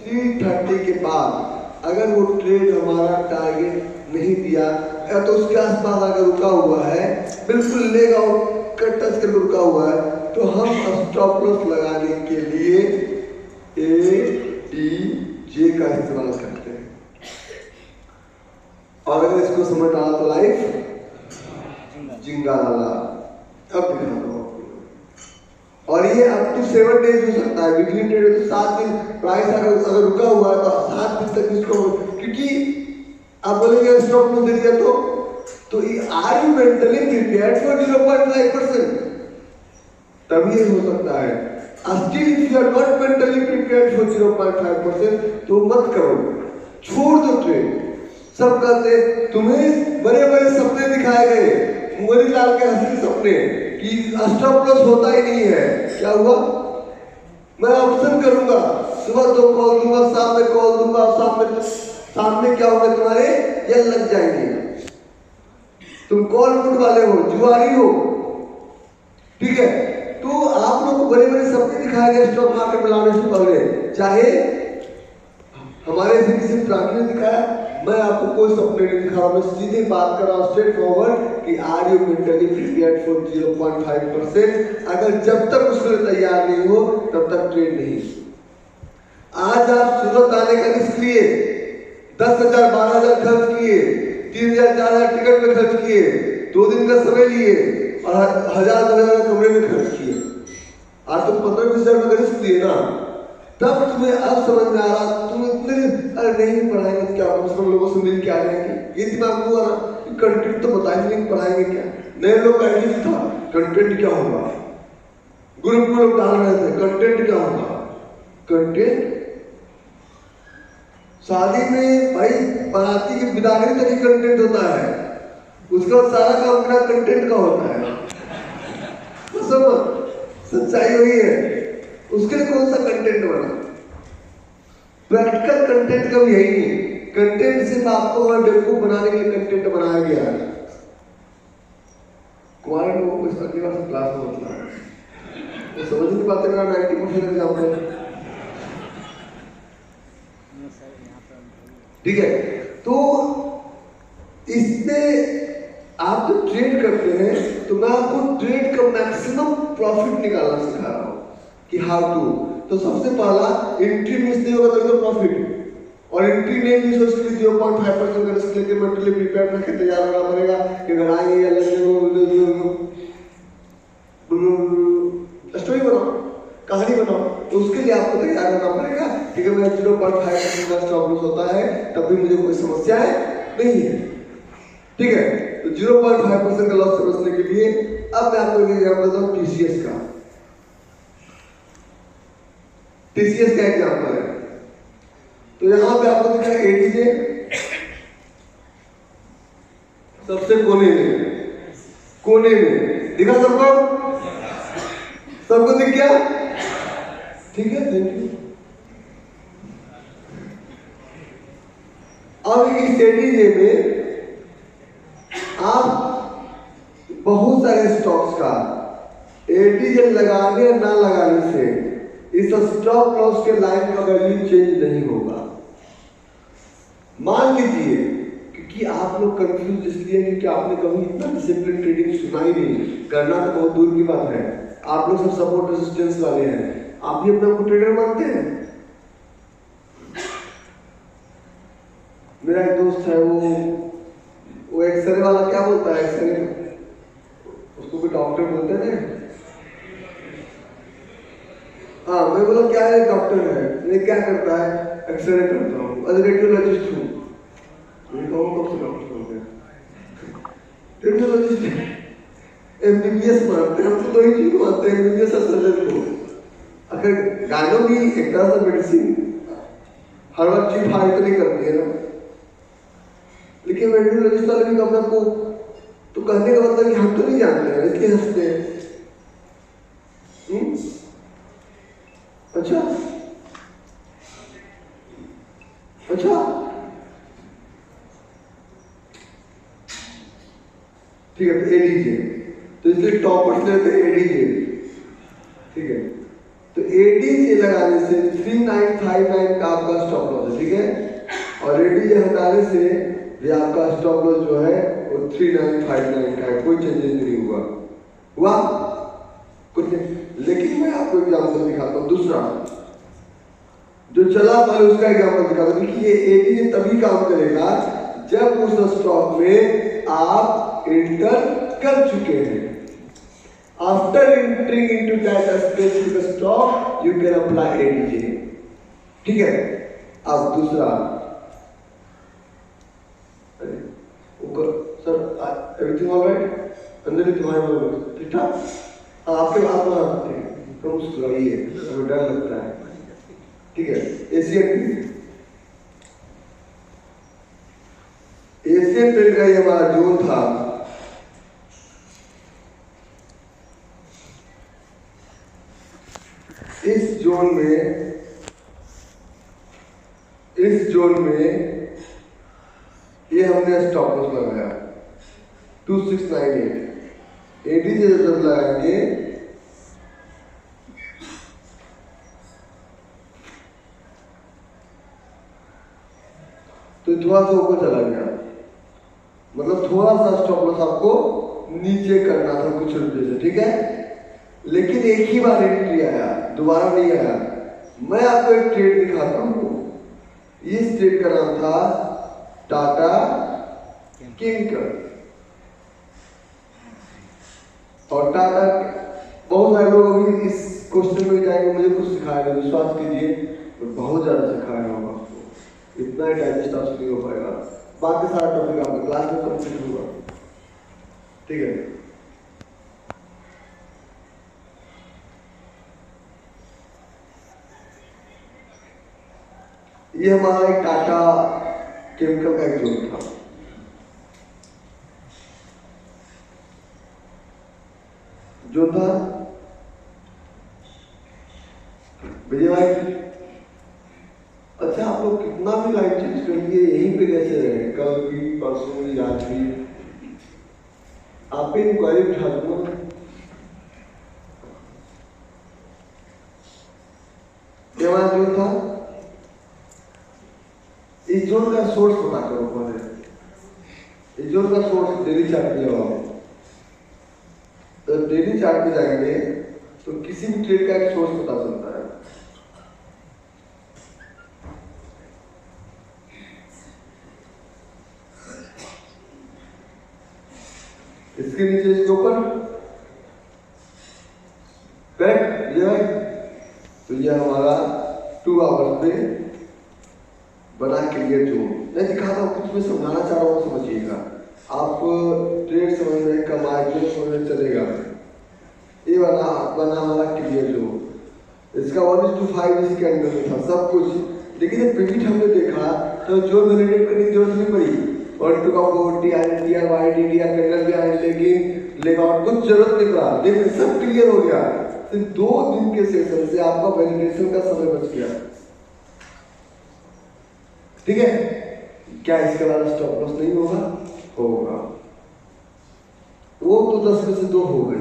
3:30 के बाद अगर वो ट्रेड हमारा टारगेट नहीं दिया या तो उसके आसपास अगर रुका हुआ है, बिल्कुल लेग आउट कर टच करके रुका हुआ है, तो हम स्टॉप लॉस लगाने के लिए ADJ का इस्तेमाल करते हैं। और अगर इसको समझ आया तो लाइफ जिंगालाला अब दिखा दो। और ये अप टू 7 डेज हो सकता है, वीकली ट्रेड तो 7 दिन प्राइस अगर रुका हुआ है तो 7 दिन तक इसको, क्योंकि आप बोलेंगे स्टॉप लॉस दे दिया तो are you mentally prepared for 0.5%? तभी हो सकता है। Still if you are not mentally prepared for 0.5% तो मत करो, छोड़ दो ट्रेड। सब कहते तुम्हें बड़े बड़े सपने दिखाए गए, मोतीलाल के हंसी सपने कि स्टॉप लॉस होता ही नहीं है। क्या हुआ? मैं ऑप्शन करूंगा, सुबह 2 कॉल दूंगा, शाम में कॉल दूंगा, शाम में क्या होगा, तुम्हारे ये लग जाएंगे। तुम कॉल पुट वाले हो, जुआरी हो, ठीक है? तो आप लोग को बड़े बड़े सपने दिखाए गए स्टॉक मार्केट में लाने से पहले, चाहे हमारे से किसी प्राणी ने दिखाया, मैं आपको कोई सपने नहीं दिखा रहा, मैं सीधे बात कर रहा हूँ स्ट्रेट फॉरवर्ड कि are you mentally prepared for 0.5%? अगर जब तक उसके लिए तैयार नहीं हो तब तक ट्रेड नहीं। आज आप सूरत आने का रिस्क लिए, 10,000 12,000 खर्च किए, 3,000 4,000 टिकट में खर्च किए, 2 दिन का समय लिए और 1,000-2,000 कमरे में खर्च किए। आज तुम 15-20 हज़ार का रिस्क लिए ना, तब तुम्हें अब समझ में आ रहा, तुम इतने अरे नहीं पढ़ाएंगे क्या, मुस्लिम लोगों से मिल के आ जाएंगे, ये दिमाग में हुआ ना कि कंटेंट तो बताएंगे नहीं, पढ़ाएंगे क्या? नए लोग आएंगे था, कंटेंट क्या होगा? ग्रुप में लोग डाल रहे थे, कंटेंट क्या होगा? कंटेंट शादी में भाई बाराती की बिदागरी तक ही कंटेंट होता है, उसका सारा काम बिना कंटेंट का होता है। तो सब सच्चाई वही है, उसके लिए कौन सा कंटेंट बना? प्रैक्टिकल कंटेंट का भी यही नहीं, कंटेंट सिर्फ आपको और बेवकूफ बनाने के लिए कंटेंट बनाया गया है। कुमार लोगों को इस अगली बार से क्लास में होता है, वो समझ नहीं पाते ना 90% एग्जाम्पल, ठीक है? तो इसमें आप जो ट्रेड करते हैं तो मैं आपको ट्रेड का मैक्सिमम प्रॉफिट निकालना सिखा रहा हूं कि हाउ टू। तो सबसे पहला, एंट्री मिस नहीं होगा तो प्रॉफिट, और एंट्री नहीं मिस हो उसके लिए 0.5% का रिस्क लेके मेंटली प्रिपेयर करके तैयार होना पड़ेगा कि अगर आएंगे या स्टोरी बनाओ, कहानी बनाओ, तो उसके लिए आपको तैयार होना पड़ेगा कि अगर मेरा 0.5% का स्टॉप लॉस होता है तब भी मुझे कोई समस्या नहीं है, ठीक है? तो 0.5% का लॉस समझने के लिए अब मैं आपको एग्जाम्पल देता हूँ TCS का। TCS का एग्जाम्पल है, तो यहां पे आपको दिखा ADJ सबसे कोने में दिखा, सबको दिख गया, ठीक है? Thank you. अब इस ADJ में आप बहुत सारे स्टॉक्स का ADJ लगाने ना लगाने से इस स्टॉप लॉस के लाइन का वैल्यू चेंज नहीं होगा। मान लीजिए, क्योंकि आप लोग कंफ्यूज इसलिए क्योंकि आपने कभी इतना डिसिप्लिन ट्रेडिंग सुना ही नहीं, करना तो बहुत दूर की बात है। आप लोग सब सपोर्ट रेजिस्टेंस वाले हैं, आप भी अपना ट्रेडर मानते हैं। मेरा एक दोस्त है, वो एक्सरे वाला क्या बोलता है, एक्सरे उसको भी डॉक्टर बोलते हैं। हाँ, मैं बोला क्या है, डॉक्टर है, मैं क्या करता है, एक्सरे करता हूँ, रेडियोलॉजिस्ट हूँ। मैं कहूँ कब से डॉक्टर हो गया? रेडियोलॉजिस्ट MBBS मानते हैं, हम तो 2 ही चीज मानते हैं, MBBS और सर्जन को। अगर गानों भी एक तरह से मेडिसिन हर वक्त चीज हाई तो नहीं करती है ना, लेकिन रेडियोलॉजिस्ट वाले भी अपने को तो कहने का मतलब कि हम तो नहीं जानते हैं, इसलिए हंसते हैं। अच्छा, ठीक है? तो ADJ, तो इसलिए टॉपर्स लेते हैं ADJ, ठीक है? तो ADJ लगाने से 3959 का आपका और एडी हटाने से ये आपका स्टॉप लॉस जो है वो 3959 का है, कोई चेंजेस नहीं हुआ कुछ नहीं। लेकिन मैं आपको एग्जाम्पल दिखाता हूँ दूसरा जो चला पहले उसका एग्जाम्पल दिखाता हूँ। देखिए एडी तभी काम करेगा जब उस स्टॉक में आप एंटर कर चुके हैं। After entering into that specific stock, you can apply ADJ. ठीक है। अब दूसरा, ऊपर सर everything all right? अंदर ही तुम्हारे बोलो ठीक ठाक? आपके बात में आते हैं तो मुस्कुराइए, हमें डर लगता है। ठीक है। एशियन पेंट का ये हमारा जोन था। इस जोन में ये हमने स्टॉप लॉस लगाया 2698। एडी से जब लगाएंगे तो थोड़ा सा ऊपर चला गया, मतलब थोड़ा सा स्टॉप लॉस आपको नीचे करना था कुछ रुपये से। ठीक है। लेकिन एक ही बार एंट्री आया, दोबारा नहीं आया। मैं आपको एक ट्रेड दिखाता हूँ। इस ट्रेड का नाम था टाटा केमिकल। और टाटा, बहुत सारे लोग अभी इस क्वेश्चन में जाएंगे मुझे कुछ सिखाया नहीं, विश्वास कीजिए बहुत ज्यादा सिखाया होगा आपको, इतना ही डाइजेस्ट आपसे नहीं हो पाएगा। बाकी सारा टॉपिक आपका क्लास में कंप्लीट होगा। ठीक है। ये हमारा एक टाटा केमिकल का एक जोन था। जो था विजय भाई, अच्छा आप लोग कितना भी लाइफ चेंज कर लिए यहीं पे कैसे रहे? कल भी, परसों भी, आज भी आप ही इंक्वायरी उठा दो। ये हमारा जोन था। इस जोन का सोर्स पता करो पहले। इस जोन का सोर्स डेली चार्ट पे लगाओ। तो डेली चार्ट पे जाएंगे तो किसी भी ट्रेड का एक सोर्स पता चलता है। इसके नीचे, इसके ऊपर करेक्ट। ये तो ये हमारा 2 आवर्स पे बना क्लियर जोन। मैं दिखाता हूँ, कुछ मैं समझाना चाह रहा हूँ, समझिएगा। आप ट्रेड समझ में, कमाई जो समझ में चलेगा। ये बना हमारा क्लियर जोन। इसका 1:5 इसके अंदर में था सब कुछ। लेकिन जब प्रीविट हमने देखा तो जोन वैलिडेट करने की जरूरत नहीं पड़ी। 1:4 TR, YD, TR कैंडल भी आए, लेकिन लेआउट कुछ जरूरत नहीं पड़ा। देखिए सब क्लियर हो गया। सिर्फ 2 दिन के सेशन से आपका वैलिडेशन का समय बच गया। ठीक है। क्या इसके बाद स्टॉप लॉस नहीं होगा? होगा। वो तो 10 में से 2 हो गए,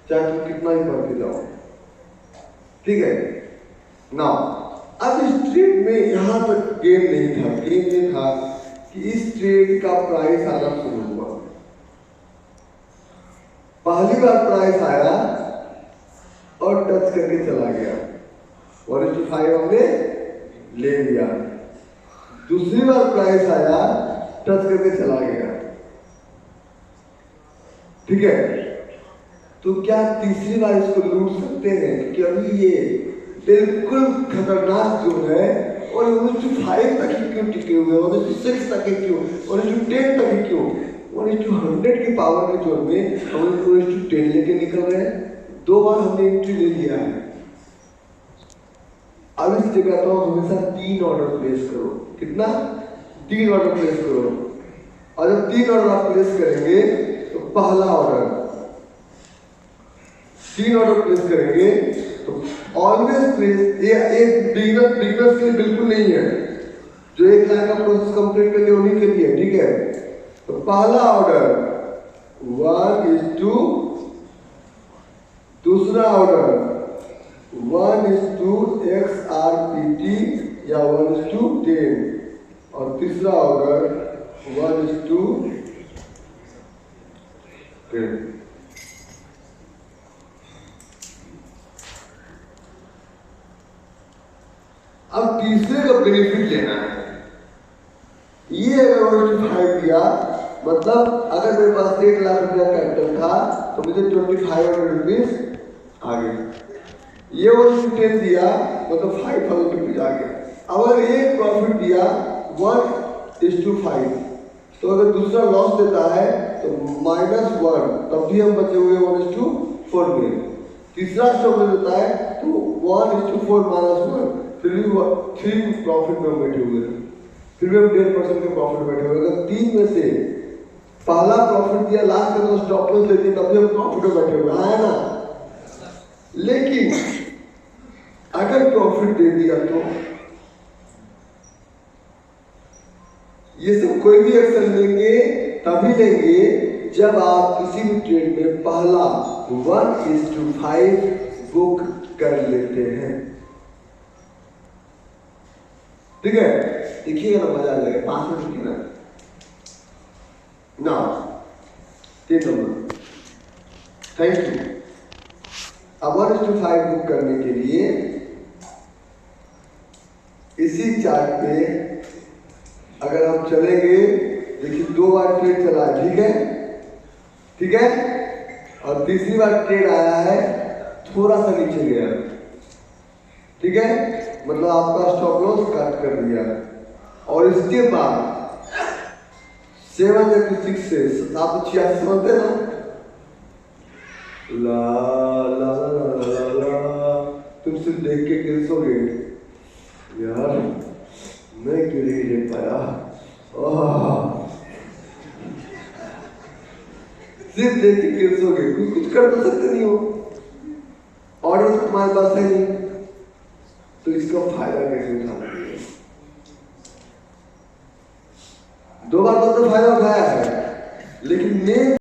चाहे तुम कितना ही पढ़ते जाओ। ठीक है ना। अब इस ट्रेड में यहां तक गेम नहीं था। गेम ये था कि इस ट्रेड का प्राइस आना शुरू हुआ। पहली बार प्राइस आया और टच करके चला गया, 1:5 हमने ले लिया। दूसरी बार प्राइस आया, टच करके चला गया। ठीक है। तो क्या तीसरी बार इसको लूट सकते हैं? क्योंकि अभी ये बिल्कुल खतरनाक जोन है। और 1:5 तक ही क्यों टिके हुए, 1:6 तक ही क्यों, 1:10 तक ही क्यों? 1:100 की पावर के जोन में हम 1:10 लेके निकल रहे हैं। 2 बार हमने एंट्री ले लिया है। अब इस जगह तो हमेशा 3 ऑर्डर प्लेस करो। कितना? 3 ऑर्डर प्लेस करो। और जब 3 ऑर्डर आप प्लेस करेंगे तो पहला ऑर्डर 3 ऑर्डर प्लेस करेंगे तो ऑलवेज प्लेस, ये बिगिनर्स के लिए बिल्कुल नहीं है। जो 1 लाख का प्रोसेस कंप्लीट कर लिया उन्हीं के लिए। ठीक है। तो पहला ऑर्डर 1:2, दूसरा ऑर्डर 1:XRPT या 1:10। और तीसरा ऑर्डर 1:10। अब तीसरे का बेनिफिट लेना है। ये अगर 1:5 दिया, मतलब अगर मेरे पास 1 लाख रुपया कैपिटल था तो मुझे 2500 रुपीज आ गए। ये 1:10 दिया मतलब 5000 रुपीज आ गया। अगर ये प्रॉफिट दिया 1:5, तो अगर दूसरा लॉस देता है तो -1, तब भी हम बचे हुए 1:4 में। तीसरा स्टॉक में देता है तो 1:4 -1, फिर भी 3 प्रॉफिट में बैठे हुए हैं, फिर भी हम 10% के प्रॉफिट बैठे हुए। अगर 3 में से पहला प्रॉफिट दिया, लास्ट में तो स्टॉप लॉस दे दिया, तब भी हम प्रॉफिट में बैठे हुए हैं ना। लेकिन अगर प्रॉफिट दे दिया तो ये सब कोई भी एक्शन लेंगे तभी लेंगे जब आप किसी भी ट्रेड में पहला 1:5 बुक कर लेते हैं। ठीक है, देखिएगा ना, मजा आ जाएगा। 5 मिनट रुकिए ना 3 नंबर। Thank you. अब 1:5 बुक करने के लिए इसी चार्ट पे अगर हम चलेंगे, देखिए 2 बार ट्रेड चला है, ठीक है, ठीक है, और तीसरी बार ट्रेड आया है, थोड़ा सा नीचे गया, ठीक है, मतलब आपका स्टॉप लॉस कट कर दिया। और इसके बाद 7:6 से 786 समझते ना, ला ला ला ला ला ला, तुम सिर्फ देख के गिरसोगे यार, मैं क्यों नहीं देख पाया। सिर्फ देख के गिरसोगे, कुछ कर तो सकते नहीं हो, ऑर्डर तो तुम्हारे पास है नहीं, तो इसका फायदा कैसे उठाना। 2 बार तो फायदा उठाया है, लेकिन मैं